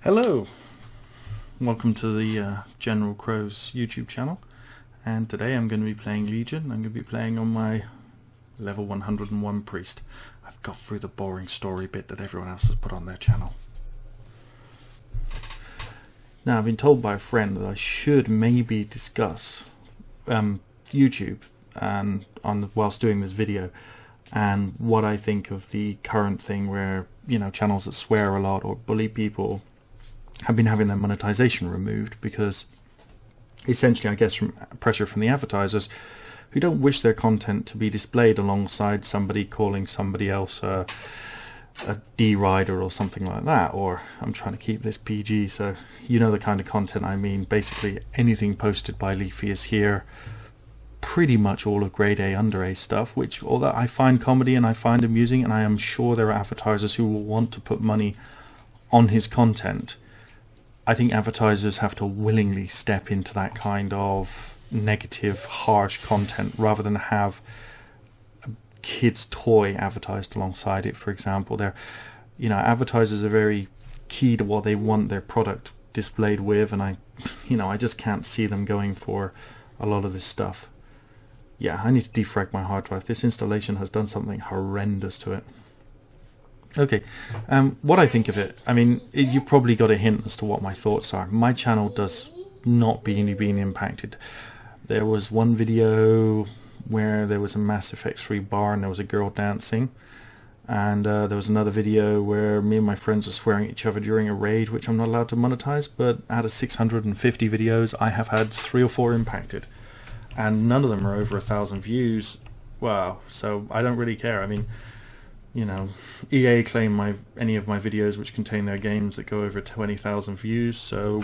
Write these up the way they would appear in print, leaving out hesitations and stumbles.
Hello, welcome to the GeneralCrow's YouTube channel, and today I'm going to be playing Legion. I'm going to be playing on my level 101 priest. I've got through the boring story bit that everyone else has put on their channel. Now, I've been told by a friend that I should maybe discuss YouTube and whilst doing this video, and what I think of the current thing where, you know, channels that swear a lot or bully people have been having their monetization removed because essentially, I guess, from pressure from the advertisers who don't wish their content to be displayed alongside somebody calling somebody else a D-rider or something like that. Or I'm trying to keep this PG, so you know the kind of content I mean. Basically anything posted by Leafy is here, pretty much all of grade A, under A stuff, which although I find comedy and I find amusing, and I am sure there are advertisers who will want to put money on his content, I think advertisers have to willingly step into that kind of negative, harsh content rather than have a kid's toy advertised alongside it, for example. Advertisers are very key to what they want their product displayed with, and I just can't see them going for a lot of this stuff. Yeah, I need to defrag my hard drive. This installation has done something horrendous to it. Okay, what I think of it, I mean, you probably got a hint as to what my thoughts are. My channel does not being impacted. There was one video where there was a Mass Effect 3 bar and there was a girl dancing, and there was another video where me and my friends are swearing at each other during a raid, which I'm not allowed to monetize, but out of 650 videos I have had 3 or 4 impacted, and none of them are over 1,000 views. Wow, so I don't really care. I mean, you know, EA claim any of my videos which contain their games that go over 20,000 views, so,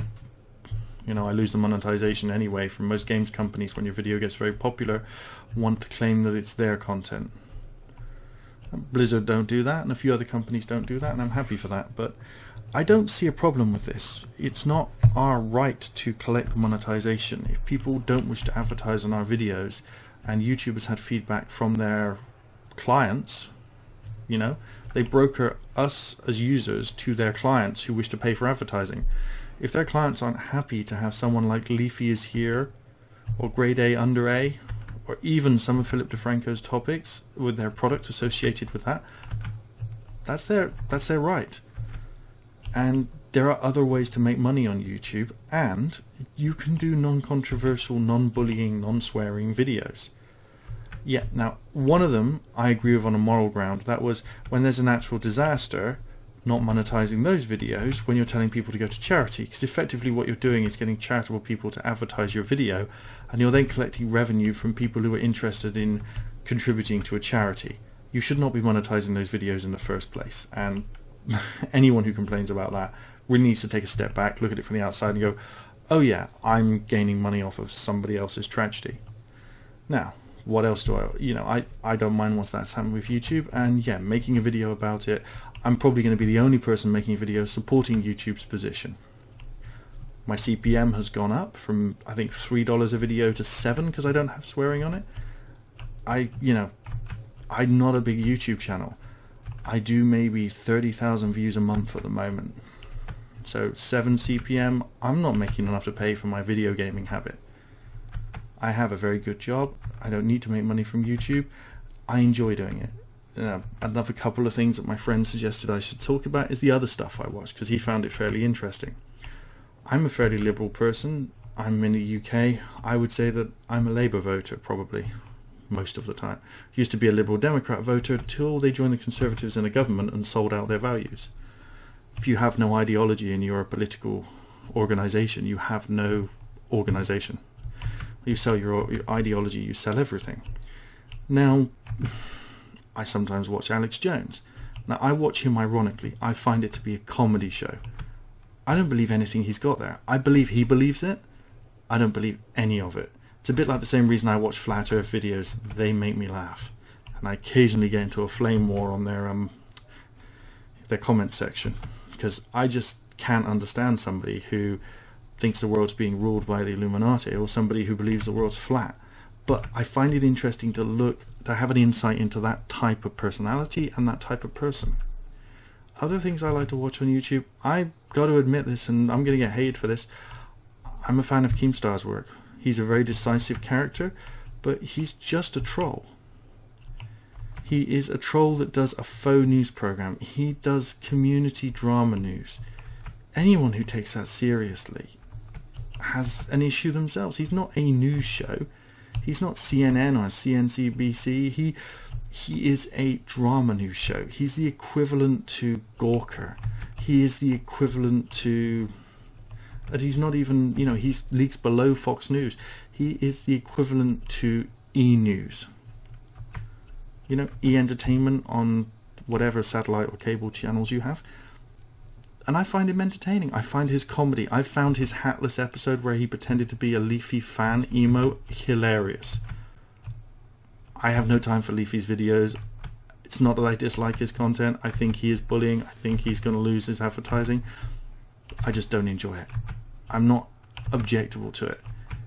you know, I lose the monetization anyway. From most games companies, when your video gets very popular, want to claim that it's their content. Blizzard don't do that, and a few other companies don't do that, and I'm happy for that, but I don't see a problem with this. It's not our right to collect monetization. If people don't wish to advertise on our videos, and YouTube has had feedback from their clients, you know, they broker us as users to their clients who wish to pay for advertising. If their clients aren't happy to have someone like Leafy is here, or grade A, under A, or even some of Philip DeFranco's topics with their products associated with that, that's their right. And there are other ways to make money on YouTube, and you can do non-controversial, non-bullying, non-swearing videos. Yeah, now, one of them I agree with on a moral ground. That was when there's a natural disaster, not monetizing those videos when you're telling people to go to charity, because effectively what you're doing is getting charitable people to advertise your video, and you're then collecting revenue from people who are interested in contributing to a charity. You should not be monetizing those videos in the first place, and anyone who complains about that really needs to take a step back, look at it from the outside and go, oh yeah, I'm gaining money off of somebody else's tragedy. Now, what else do I don't mind once that's happened with YouTube, and yeah, making a video about it. I'm probably going to be the only person making a video supporting YouTube's position. My CPM has gone up from, I think, $3 a video to $7 because I don't have swearing on it. I'm not a big YouTube channel. I do maybe 30,000 views a month at the moment. So 7 CPM, I'm not making enough to pay for my video gaming habit. I have a very good job. I don't need to make money from YouTube. I enjoy doing it. Another couple of things that my friend suggested I should talk about is the other stuff I watch, because he found it fairly interesting. I'm a fairly liberal person. I'm in the UK. I would say that I'm a Labour voter, probably, most of the time. Used to be a Liberal Democrat voter till they joined the Conservatives in a government and sold out their values. If you have no ideology and you're a political organisation, you have no organisation. You sell your ideology, you sell everything. Now, I sometimes watch Alex Jones. Now, I watch him ironically. I find it to be a comedy show. I don't believe anything he's got there. I believe he believes it. I don't believe any of it. It's a bit like the same reason I watch Flat Earth videos. They make me laugh. And I occasionally get into a flame war on their comment section, because I just can't understand somebody who thinks the world's being ruled by the Illuminati, or somebody who believes the world's flat. But I find it interesting to have an insight into that type of personality and that type of person. Other things I like to watch on YouTube, I got to admit this, and I'm going to get hated for this. I'm a fan of Keemstar's work. He's a very decisive character, but he's just a troll. He is a troll that does a faux news program. He does community drama news. Anyone who takes that seriously has an issue themselves. He's not a news show. He's not CNN or CNBC. He is a drama news show. He's the equivalent to Gawker. He is the equivalent to... he's not even, you know, he's leagues below Fox News. He is the equivalent to E-News. You know, E-Entertainment on whatever satellite or cable channels you have. And I find him entertaining. I find his comedy. I found his hatless episode where he pretended to be a Leafy fan emo hilarious. I have no time for Leafy's videos. It's not that I dislike his content. I think he is bullying. I think he's going to lose his advertising. I just don't enjoy it. I'm not objectable to it.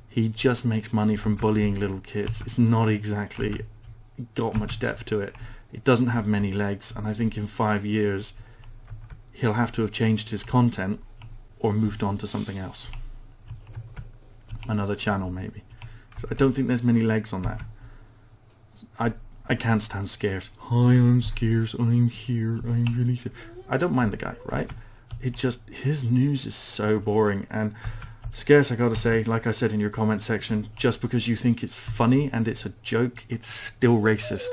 He just makes money from bullying little kids. It's not exactly got much depth to it. It doesn't have many legs, and I think in 5 years he'll have to have changed his content or moved on to something else. Another channel maybe. So I don't think there's many legs on that. I can't stand Scarce. Hi, I'm Scarce. I'm here. I'm really... I don't mind the guy, right? It just... his news is so boring. And Scarce, I gotta say, like I said in your comment section, just because you think it's funny and it's a joke, it's still racist.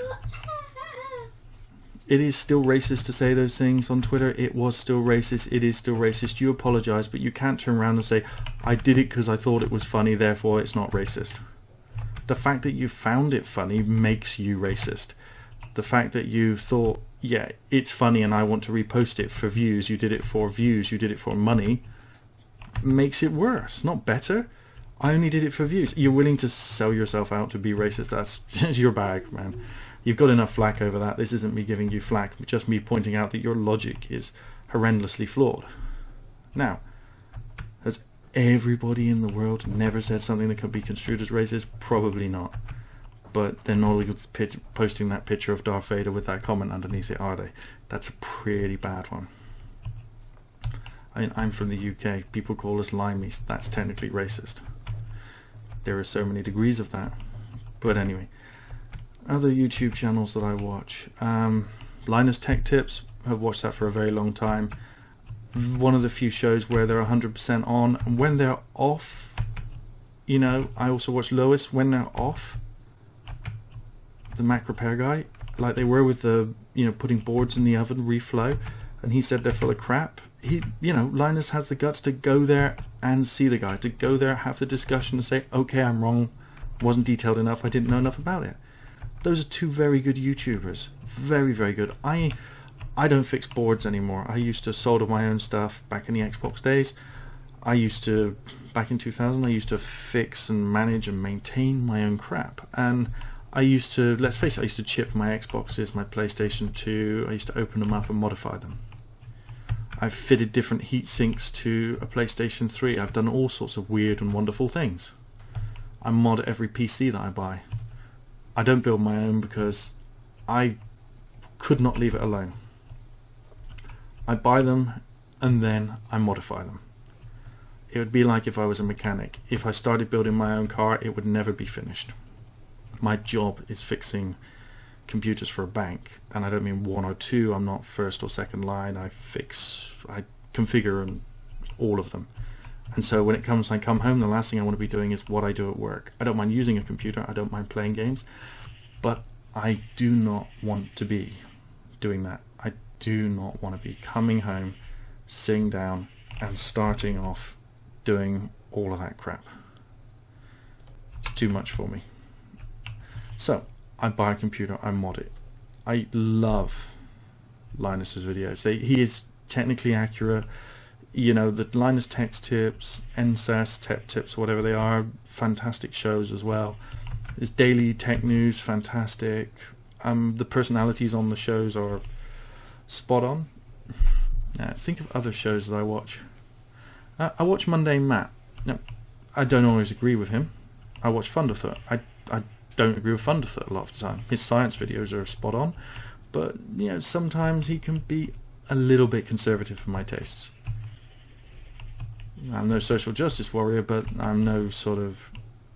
It is still racist to say those things on Twitter. It was still racist. It is still racist. You apologize, but you can't turn around and say, I did it because I thought it was funny, therefore it's not racist. The fact that you found it funny makes you racist. The fact that you thought, yeah, it's funny and I want to repost it for views, you did it for views, you did it for money, makes it worse, not better. I only did it for views. You're willing to sell yourself out to be racist. That's your bag, man. You've got enough flack over that. This isn't me giving you flack, but just me pointing out that your logic is horrendously flawed. Now, has everybody in the world never said something that could be construed as racist? Probably not. But they're not posting that picture of Darth Vader with that comment underneath it, are they? That's a pretty bad one. I'm from the UK. People call us limeys. That's technically racist. There are so many degrees of that. But anyway, other YouTube channels that I watch. Linus Tech Tips. I've watched that for a very long time. One of the few shows where they're 100% on. And when they're off, you know, I also watch Lois. When they're off, the Mac repair guy, like they were with the, you know, putting boards in the oven, reflow, and he said they're full of crap. He, you know, Linus has the guts to go there and see the guy, to go there, have the discussion and say, okay, I'm wrong, wasn't detailed enough, I didn't know enough about it. Those are two very good YouTubers. Very, very good. I don't fix boards anymore. I used to solder my own stuff back in the Xbox days. Back in 2000, I used to fix and manage and maintain my own crap. And I used to, let's face it, I used to chip my Xboxes, my PlayStation 2, I used to open them up and modify them. I've fitted different heat sinks to a PlayStation 3. I've done all sorts of weird and wonderful things. I mod every PC that I buy. I don't build my own because I could not leave it alone. I buy them and then I modify them. It would be like if I was a mechanic. If I started building my own car, it would never be finished. My job is fixing computers for a bank, and I don't mean one or two. I'm not first or second line. I configure and all of them. And so when it comes, I come home, the last thing I want to be doing is what I do at work. I don't mind using a computer, I don't mind playing games, but I do not want to be doing that. I do not want to be coming home, sitting down and starting off doing all of that crap. It's too much for me. So I buy a computer, I mod it. I love Linus's videos. He is technically accurate. You know, the Linus Tech Tips, NSAS Tech Tips, whatever they are, fantastic shows as well. His daily tech news, fantastic. The personalities on the shows are spot on. Think of other shows that I watch. I watch Mundane Matt. Now, I don't always agree with him. I watch ThunderF00t. I don't agree with ThunderF00t a lot of the time. His science videos are spot on, but you know, sometimes he can be a little bit conservative for my tastes. I'm no social justice warrior, but I'm no sort of,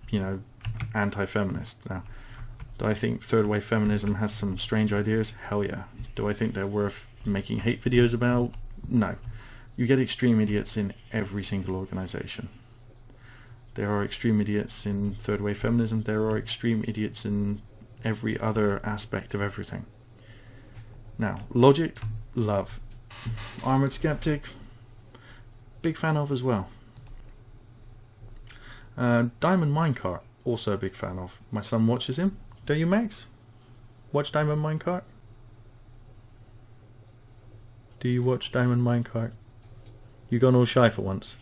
you know, anti-feminist. Now, do I think third wave feminism has some strange ideas? Hell yeah. Do I think they're worth making hate videos about? No. You get extreme idiots in every single organization. There are extreme idiots in third wave feminism. There are extreme idiots in every other aspect of everything. Now, logic, love. Armored Skeptic, big fan of as well. Diamond Minecart, also a big fan of. My son watches him. Do you, Max? Watch Diamond Minecart? Do you watch Diamond Minecart? You gone all shy for once?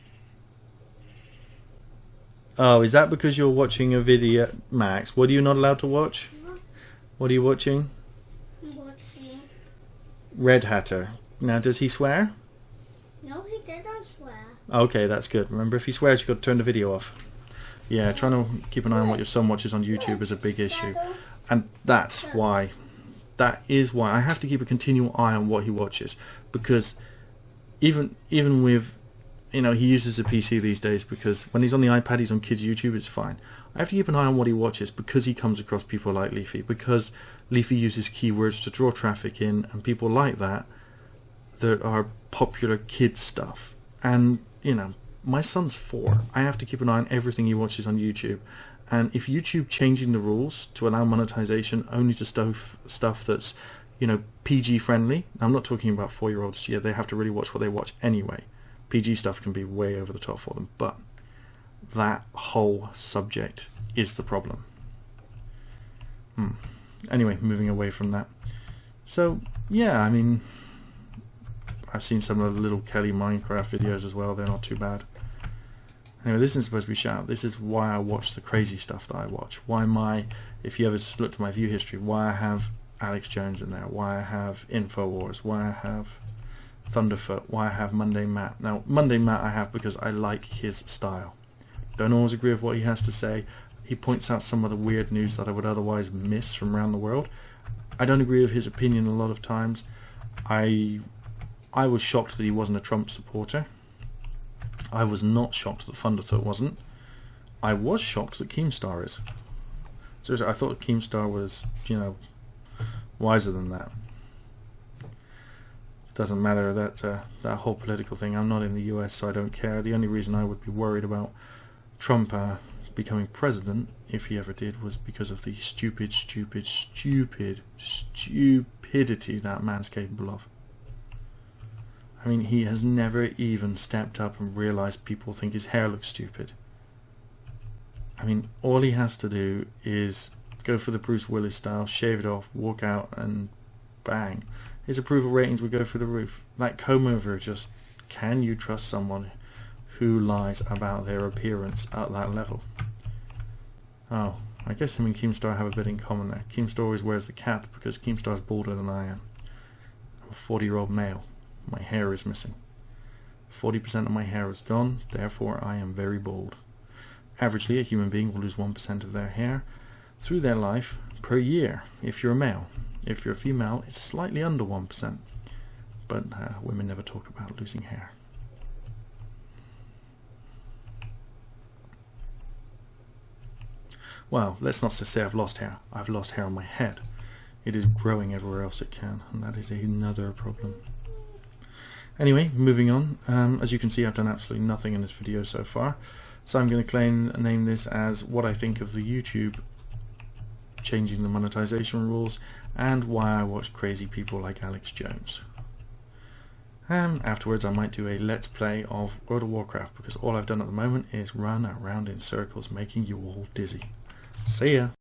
Oh, is that because you're watching a video, Max? What are you not allowed to watch? What are you watching? I'm watching Red Hatter. Now, does he swear? No, he didn't swear. Okay, that's good. Remember, if he swears, you've got to turn the video off. Yeah, trying to keep an eye on what your son watches on YouTube is a big issue. And that's why, that is why I have to keep a continual eye on what he watches. Because even with, you know, he uses a PC these days because when he's on the iPad, he's on kids' YouTube, it's fine. I have to keep an eye on what he watches because he comes across people like Leafy. Because Leafy uses keywords to draw traffic in, and people like that are popular kids stuff. And, you know, my son's 4. I have to keep an eye on everything he watches on YouTube. And if YouTube changing the rules to allow monetization only to stuff that's, you know, PG friendly. I'm not talking about 4-year-olds. Yeah, they have to really watch what they watch anyway. PG stuff can be way over the top for them. But that whole subject is the problem. Anyway, moving away from that. So, yeah, I mean, I've seen some of the little Kelly Minecraft videos as well. They're not too bad. Anyway, this isn't supposed to be shout. This is why I watch the crazy stuff that I watch. Why if you ever looked at my view history, why I have Alex Jones in there, why I have Infowars, why I have ThunderF00t, why I have Monday Matt. Now, Monday Matt I have because I like his style. Don't always agree with what he has to say. He points out some of the weird news that I would otherwise miss from around the world. I don't agree with his opinion a lot of times. I was shocked that he wasn't a Trump supporter. I was not shocked that ThunderF00t wasn't. I was shocked that Keemstar is. Seriously, I thought Keemstar was, you know, wiser than that. Doesn't matter that whole political thing. I'm not in the US, so I don't care. The only reason I would be worried about Trump becoming president, if he ever did, was because of the stupidity that man's capable of. I mean, he has never even stepped up and realized people think his hair looks stupid. I mean, all he has to do is go for the Bruce Willis style, shave it off, walk out, and bang. His approval ratings would go through the roof. That comb over, just, can you trust someone who lies about their appearance at that level? Oh, I guess him and Keemstar have a bit in common there. Keemstar always wears the cap because Keemstar's balder than I am. I'm a 40-year-old male. My hair is missing. 40% of my hair is gone, therefore I am very bald. Averagely, a human being will lose 1% of their hair through their life per year if you're a male. If you're a female, it's slightly under 1%. But women never talk about losing hair. Well, let's not just say I've lost hair. I've lost hair on my head. It is growing everywhere else it can, and that is another problem. Anyway, moving on. As you can see, I've done absolutely nothing in this video so far. So I'm going to name this as what I think of the YouTube changing the monetization rules and why I watch crazy people like Alex Jones. Afterwards I might do a let's play of World of Warcraft because all I've done at the moment is run around in circles making you all dizzy. See ya!